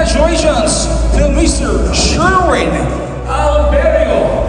Congratulations to Mr. Sherwin Alberio.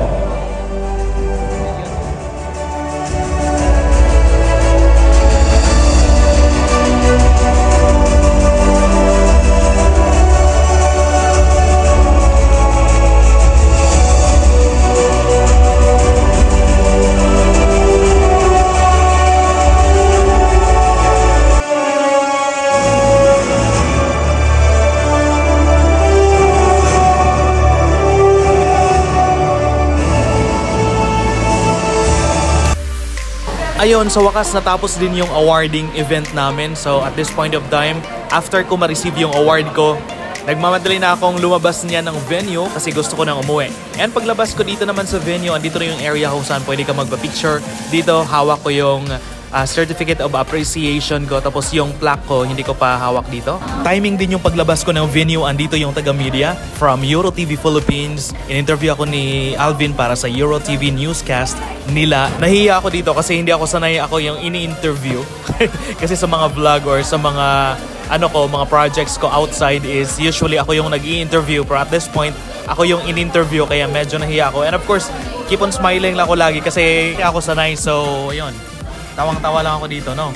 Ayun, sa wakas natapos din yung awarding event namin. So at this point of time, after ko ma-receive yung award ko, nagmamadali na akong lumabas niya ng venue kasi gusto ko nang umuwi. And paglabas ko dito naman sa venue, andito na yung area kung saan pwede ka magpa-picture. Dito, hawak ko yung certificate of appreciation ko, tapos yung plaque ko, hindi ko pa hawak dito. Timing din yung paglabas ko ng venue, andito yung taga-media from EuroTV Philippines. In-interview ako ni Alvin para sa EuroTV newscast nila. Nahiya ako dito kasi hindi ako sanay ako yung ini-interview. Kasi sa mga vlog or sa mga mga projects ko outside is usually ako yung nag-i-interview, pero at this point, ako yung in-interview kaya medyo nahiya ako. And of course, keep on smiling lang ako lagi kasi ako sanay. So, ayun. Tawang-tawa lang ako dito, no?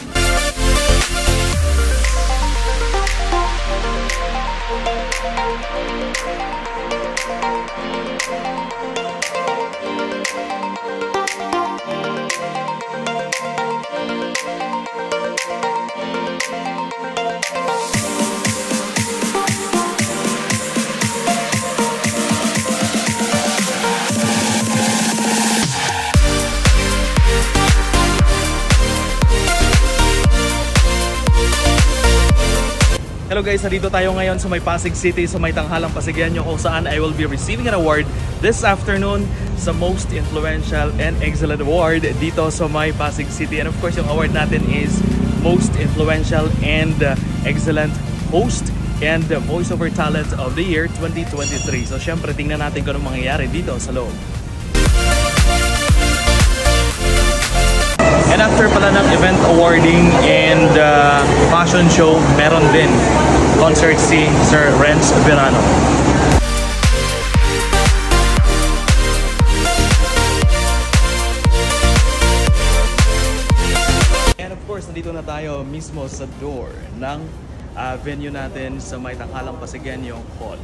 Hello guys, narito tayo ngayon sa may Pasig City, sa may Tanghalang Pasigueño, kung saan I will be receiving an award this afternoon sa Most Influential and Excellent Award dito sa may Pasig City. And of course, yung award natin is Most Influential and Excellent Host and Voiceover Talent of the Year 2023. So syempre, tingnan natin kung anong mangyayari dito sa loob. And after pala ng event awarding and fashion show, meron din concert si Sir Renz Verano. And of course, nandito na tayo mismo sa door ng venue natin sa may Tanghalang Pasigueño Hall.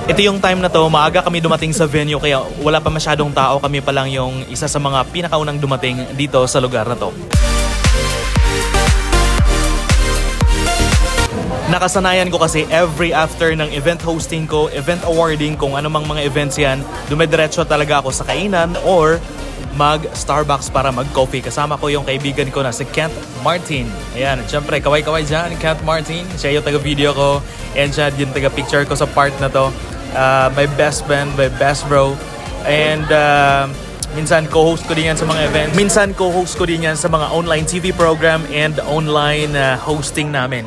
Ito yung time na to, maaga kami dumating sa venue kaya wala pa masyadong tao, kami pa lang yung isa sa mga pinakaunang dumating dito sa lugar na to. Nakasanayan ko kasi every after ng event hosting ko, event awarding, kung anumang mga events yan, dumidiretso talaga ako sa kainan or mag-Starbucks para mag-coffee. Kasama ko yung kaibigan ko na si Kent Martin. Ayan, syempre, kaway-kaway dyan, Kent Martin. Siya yung taga-video ko and siya yung taga-picture ko sa part na to. My best friend, my best bro. And minsan co-host ko din yan sa mga events. Minsan co-host ko din yan sa mga online TV program and online hosting namin.